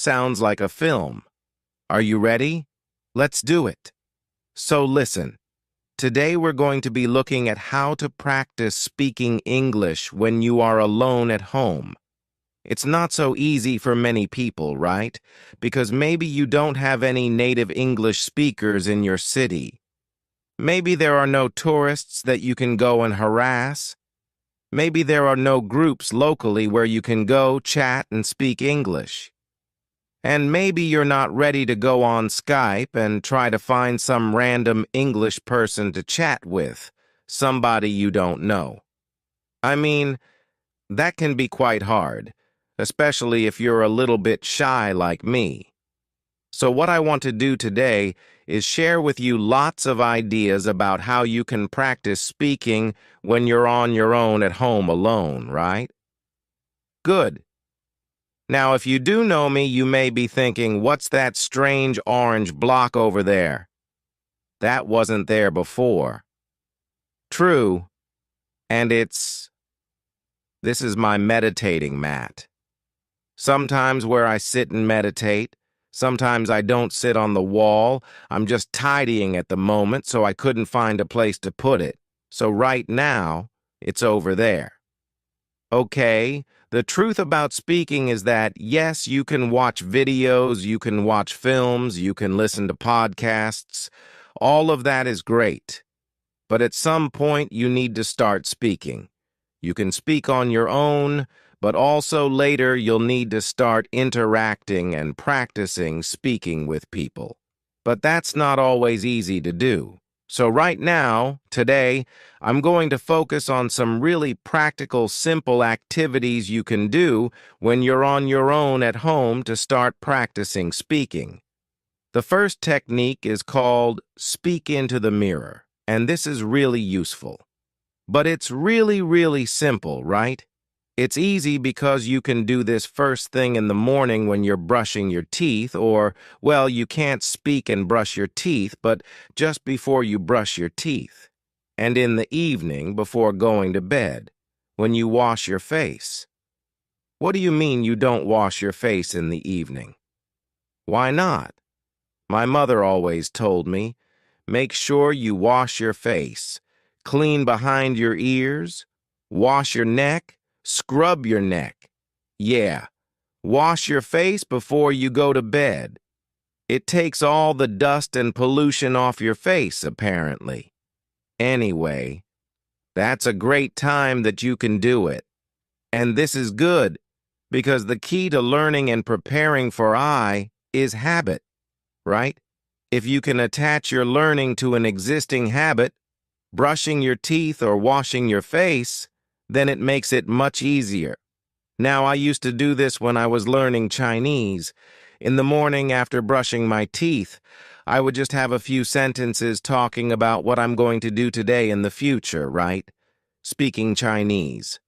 Sounds like a film. Are you ready? Let's do it. So listen, today we're going to be looking at how to practice speaking English when you are alone at home. It's not so easy for many people, right? Because maybe you don't have any native English speakers in your city. Maybe there are no tourists that you can go and harass. Maybe there are no groups locally where you can go, chat, and speak English. And maybe you're not ready to go on Skype and try to find some random English person to chat with, somebody you don't know. I mean, that can be quite hard, especially if you're a little bit shy like me. So what I want to do today is share with you lots of ideas about how you can practice speaking when you're on your own at home alone, right? Good. Now, if you do know me, you may be thinking, what's that strange orange block over there? That wasn't there before. True. And this is my meditating mat. Sometimes where I sit and meditate, sometimes I don't sit on the wall. I'm just tidying at the moment, so I couldn't find a place to put it. So right now, it's over there. Okay, the truth about speaking is that, yes, you can watch videos, you can watch films, you can listen to podcasts. All of that is great. But at some point, you need to start speaking. You can speak on your own, but also later you'll need to start interacting and practicing speaking with people. But that's not always easy to do. So right now, today, I'm going to focus on some really practical, simple activities you can do when you're on your own at home to start practicing speaking. The first technique is called speak into the mirror, and this is really useful. But it's really, really simple, right? It's easy because you can do this first thing in the morning when you're brushing your teeth, or, well, you can't speak and brush your teeth, but just before you brush your teeth. And in the evening before going to bed, when you wash your face. What do you mean you don't wash your face in the evening? Why not? My mother always told me, make sure you wash your face, clean behind your ears, wash your neck, scrub your neck. Yeah, wash your face before you go to bed. It takes all the dust and pollution off your face, apparently. Anyway, that's a great time that you can do it. And this is good, because the key to learning and preparing for I is habit, right? If you can attach your learning to an existing habit, brushing your teeth or washing your face, then it makes it much easier. Now, I used to do this when I was learning Chinese. In the morning after brushing my teeth, I would just have a few sentences talking about what I'm going to do today in the future, right? Speaking Chinese.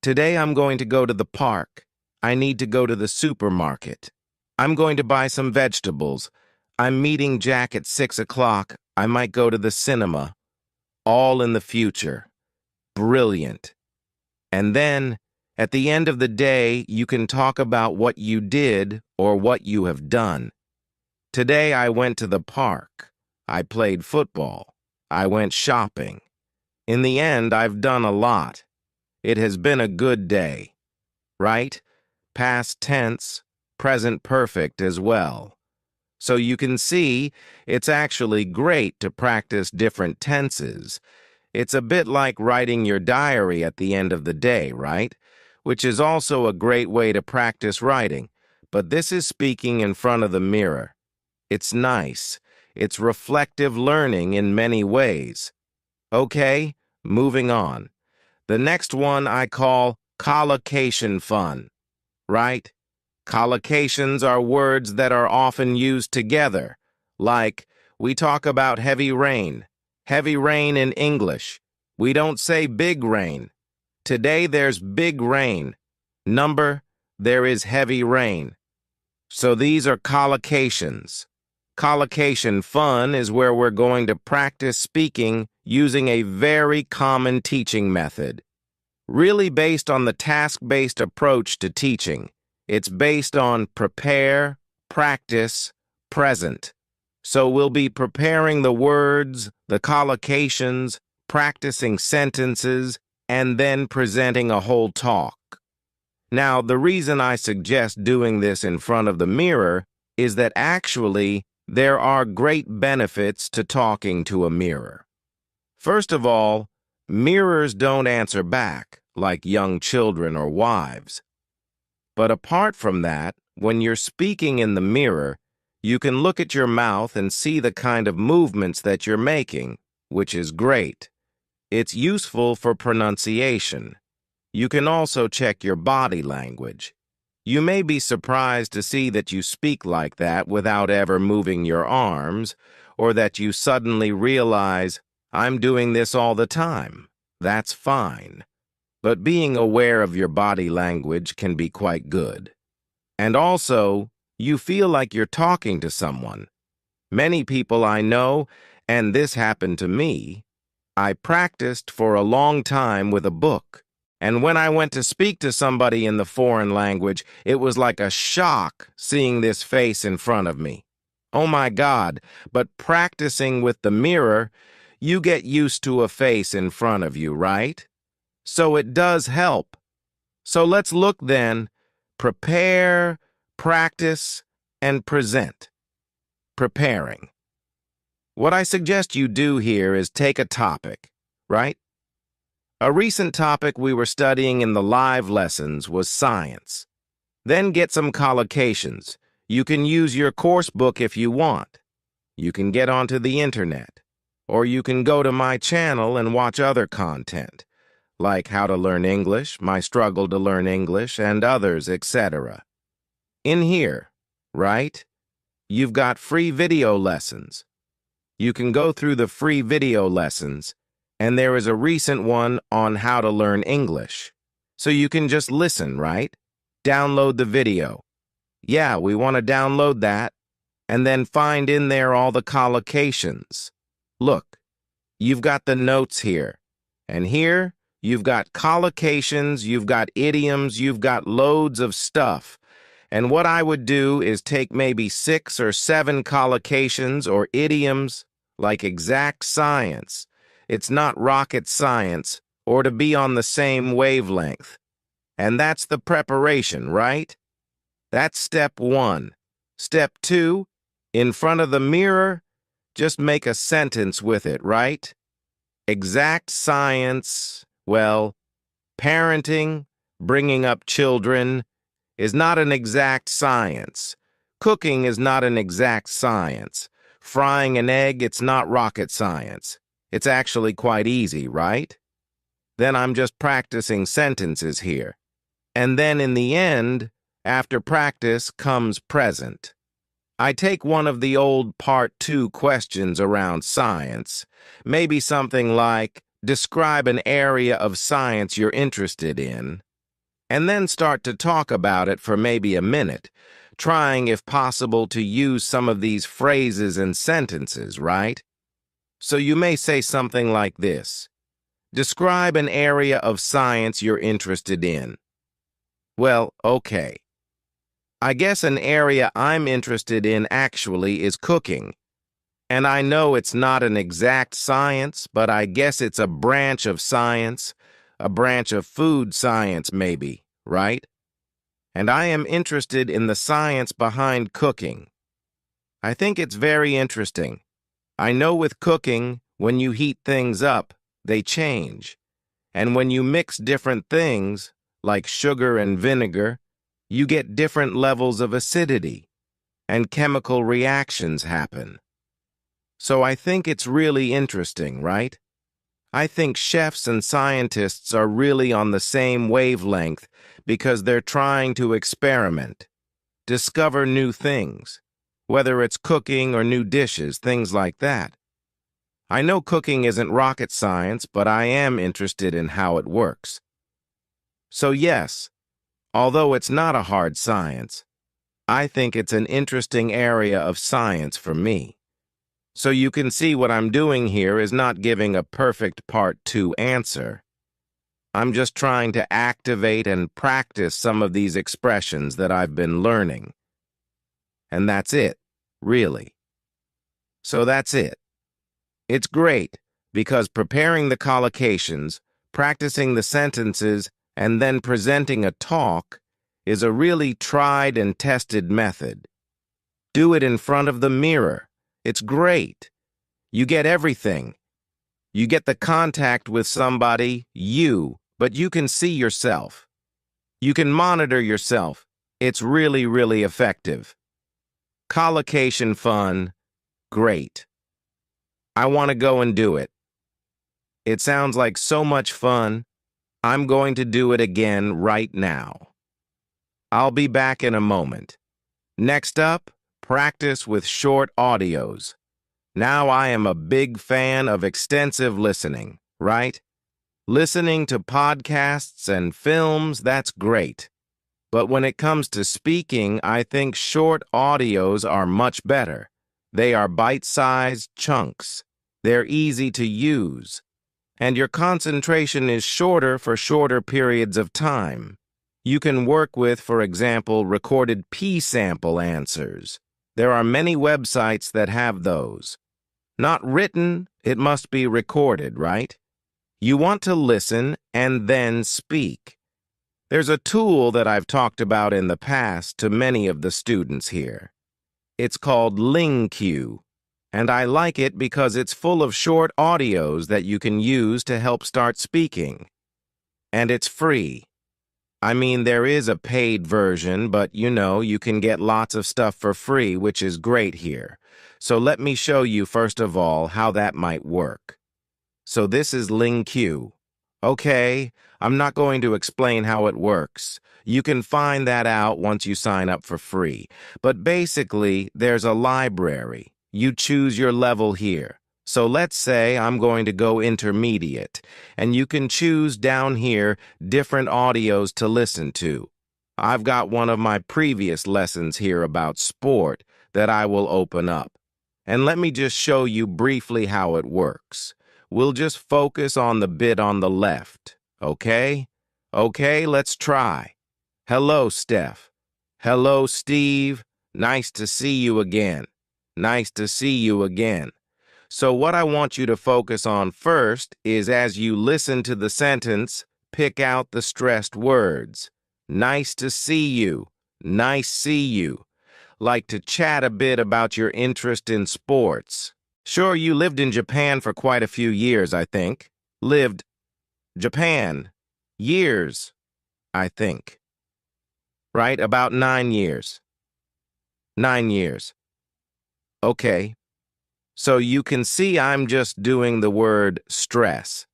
Today I'm going to go to the park. I need to go to the supermarket. I'm going to buy some vegetables. I'm meeting Jack at 6 o'clock. I might go to the cinema. All in the future. Brilliant. And then, at the end of the day, you can talk about what you did or what you have done. Today I went to the park. I played football. I went shopping. In the end, I've done a lot. It has been a good day. Right? Past tense, present perfect as well. So you can see, it's actually great to practice different tenses. It's a bit like writing your diary at the end of the day, right? Which is also a great way to practice writing. But this is speaking in front of the mirror. It's nice. It's reflective learning in many ways. Okay, moving on. The next one I call collocation fun, right? Collocations are words that are often used together, like we talk about heavy rain. Heavy rain in English. We don't say big rain. Today there's big rain. There is heavy rain. So these are collocations. Collocation fun is where we're going to practice speaking using a very common teaching method. Really based on the task-based approach to teaching. It's based on prepare, practice, present. So we'll be preparing the words, the collocations, practicing sentences, and then presenting a whole talk. Now, the reason I suggest doing this in front of the mirror is that actually there are great benefits to talking to a mirror. First of all, mirrors don't answer back like young children or wives. But apart from that, when you're speaking in the mirror, you can look at your mouth and see the kind of movements that you're making, which is great. It's useful for pronunciation. You can also check your body language. You may be surprised to see that you speak like that without ever moving your arms, or that you suddenly realize, I'm doing this all the time. That's fine. But being aware of your body language can be quite good. And also, you feel like you're talking to someone. Many people I know, and this happened to me, I practiced for a long time with a book. And when I went to speak to somebody in the foreign language, it was like a shock seeing this face in front of me. Oh my God, but practicing with the mirror, you get used to a face in front of you, right? So it does help. So let's look then. Prepare, practice, and present. Preparing. What I suggest you do here is take a topic, right? A recent topic we were studying in the live lessons was science. Then get some collocations. You can use your course book if you want. You can get onto the internet. Or you can go to my channel and watch other content, like How to Learn English, My Struggle to Learn English, and others, etc. In here, right, you've got free video lessons. You can go through the free video lessons, and there is a recent one on how to learn English. So you can just listen, right? Download the video. Yeah, we want to download that, and then find in there all the collocations. Look, you've got the notes here, and here you've got collocations, you've got idioms, you've got loads of stuff. And what I would do is take maybe 6 or 7 collocations or idioms, like exact science. It's not rocket science, or to be on the same wavelength. And that's the preparation, right? That's step 1. Step 2, in front of the mirror, just make a sentence with it, right? Exact science, well, parenting, bringing up children, is not an exact science. Cooking is not an exact science. Frying an egg, it's not rocket science. It's actually quite easy, right? Then I'm just practicing sentences here. And then in the end, after practice comes present. I take one of the old Part 2 questions around science, maybe something like, describe an area of science you're interested in, and then start to talk about it for maybe a minute, trying, if possible, to use some of these phrases and sentences, right? So you may say something like this. Describe an area of science you're interested in. Well, okay. I guess an area I'm interested in actually is cooking. And I know it's not an exact science, but I guess it's a branch of science, a branch of food science maybe, right? And I am interested in the science behind cooking. I think it's very interesting. I know with cooking, when you heat things up, they change. And when you mix different things, like sugar and vinegar, you get different levels of acidity, and chemical reactions happen. So I think it's really interesting, right? I think chefs and scientists are really on the same wavelength because they're trying to experiment, discover new things, whether it's cooking or new dishes, things like that. I know cooking isn't rocket science, but I am interested in how it works. So yes, although it's not a hard science, I think it's an interesting area of science for me. So you can see what I'm doing here is not giving a perfect Part 2 answer. I'm just trying to activate and practice some of these expressions that I've been learning. And that's it, really. So that's it. It's great because preparing the collocations, practicing the sentences, and then presenting a talk is a really tried and tested method. Do it in front of the mirror. It's great. You get everything. You get the contact with somebody, but you can see yourself. You can monitor yourself. It's really, really effective. Collocation fun, great. I want to go and do it. It sounds like so much fun. I'm going to do it again right now. I'll be back in a moment. Next up, practice with short audios. Now I am a big fan of extensive listening, right? Listening to podcasts and films, that's great. But when it comes to speaking, I think short audios are much better. They are bite-sized chunks. They're easy to use. And your concentration is shorter for shorter periods of time. You can work with, for example, recorded P-sample answers. There are many websites that have those. Not written, it must be recorded, right? You want to listen and then speak. There's a tool that I've talked about in the past to many of the students here. It's called LingQ, and I like it because it's full of short audios that you can use to help start speaking. And it's free. I mean, there is a paid version, but you can get lots of stuff for free, which is great here. So let me show you first of all how that might work. So this is LingQ. Okay, I'm not going to explain how it works. You can find that out once you sign up for free. But basically, there's a library. You choose your level here. So let's say I'm going to go intermediate, and you can choose down here different audios to listen to. I've got one of my previous lessons here about sport that I will open up. And let me just show you briefly how it works. We'll just focus on the bit on the left, okay? Okay, let's try. Hello, Steph. Hello, Steve. Nice to see you again. Nice to see you again. So what I want you to focus on first is as you listen to the sentence, pick out the stressed words. Nice to see you. Nice see you. Like to chat a bit about your interest in sports. Sure, you lived in Japan for quite a few years, I think. Lived Japan. Years, I think. Right? About 9 years. 9 years. Okay. So you can see I'm just doing the word stress.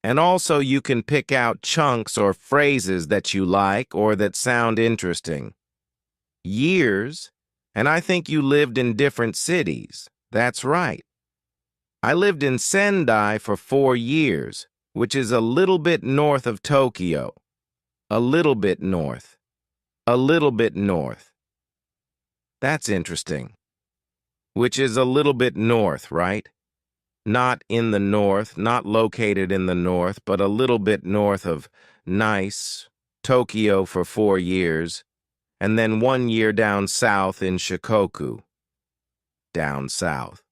And also you can pick out chunks or phrases that you like or that sound interesting. Years, and I think you lived in different cities. That's right. I lived in Sendai for 4 years, which is a little bit north of Tokyo. A little bit north. A little bit north. That's interesting. Which is a little bit north, right? Not in the north, not located in the north, but a little bit north of nice, Tokyo for 4 years, and then 1 year down south in Shikoku. Down south.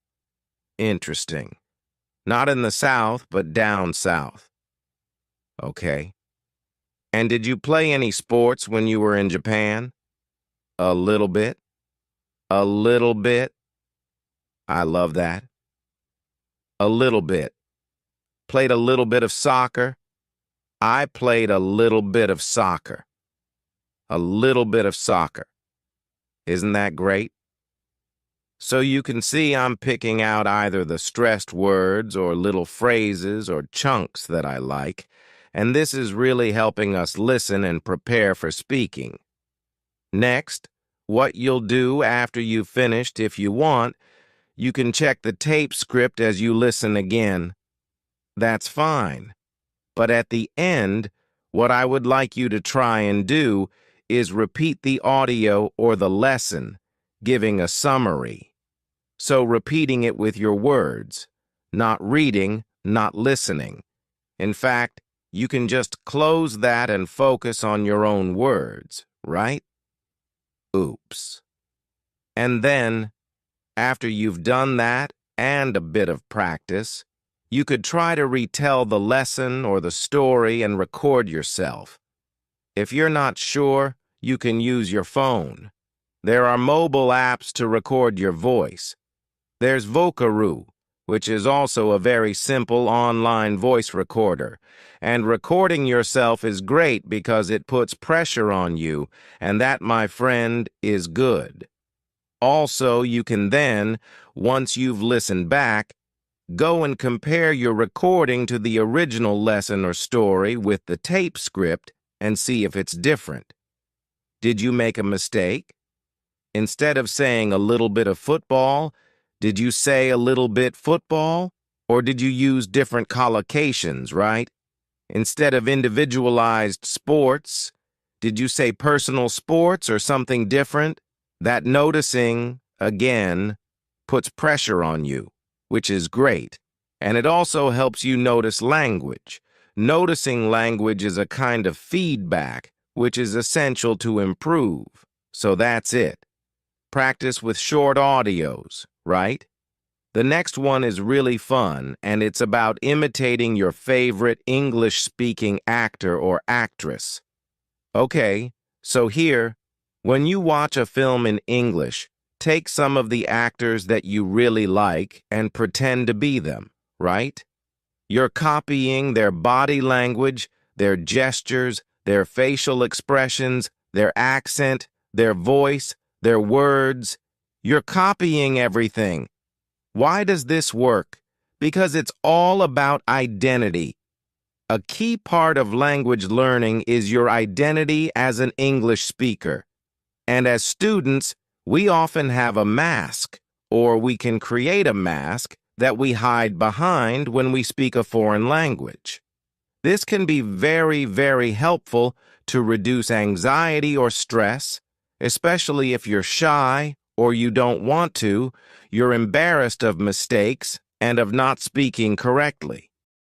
Interesting. Not in the south, but down south. Okay. And did you play any sports when you were in Japan? A little bit. A little bit. I love that. A little bit. Played a little bit of soccer. I played a little bit of soccer. A little bit of soccer. Isn't that great? So you can see I'm picking out either the stressed words or little phrases or chunks that I like, and this is really helping us listen and prepare for speaking. Next, what you'll do after you've finished, if you want, you can check the tape script as you listen again. That's fine. But at the end, what I would like you to try and do is repeat the audio or the lesson, giving a summary. So repeating it with your words, not reading, not listening. In fact, you can just close that and focus on your own words, right? Oops. And then, after you've done that and a bit of practice, you could try to retell the lesson or the story and record yourself. If you're not sure, you can use your phone. There are mobile apps to record your voice. There's Vocaroo, which is also a very simple online voice recorder. And recording yourself is great because it puts pressure on you, and that, my friend, is good. Also, you can then, once you've listened back, go and compare your recording to the original lesson or story with the tape script and see if it's different. Did you make a mistake? Instead of saying a little bit of football, did you say a little bit football? Or did you use different collocations, right? Instead of individualized sports, did you say personal sports or something different? That noticing, again, puts pressure on you, which is great. And it also helps you notice language. Noticing language is a kind of feedback, which is essential to improve. So that's it. Practice with short audios, right? The next one is really fun, and it's about imitating your favorite English-speaking actor or actress. Okay, so here, when you watch a film in English, take some of the actors that you really like and pretend to be them, right? You're copying their body language, their gestures, their facial expressions, their accent, their voice, their words. You're copying everything. Why does this work? Because it's all about identity. A key part of language learning is your identity as an English speaker. And as students, we often have a mask, or we can create a mask that we hide behind when we speak a foreign language. This can be very, very helpful to reduce anxiety or stress, especially if you're shy or you don't want to, you're embarrassed of mistakes and of not speaking correctly.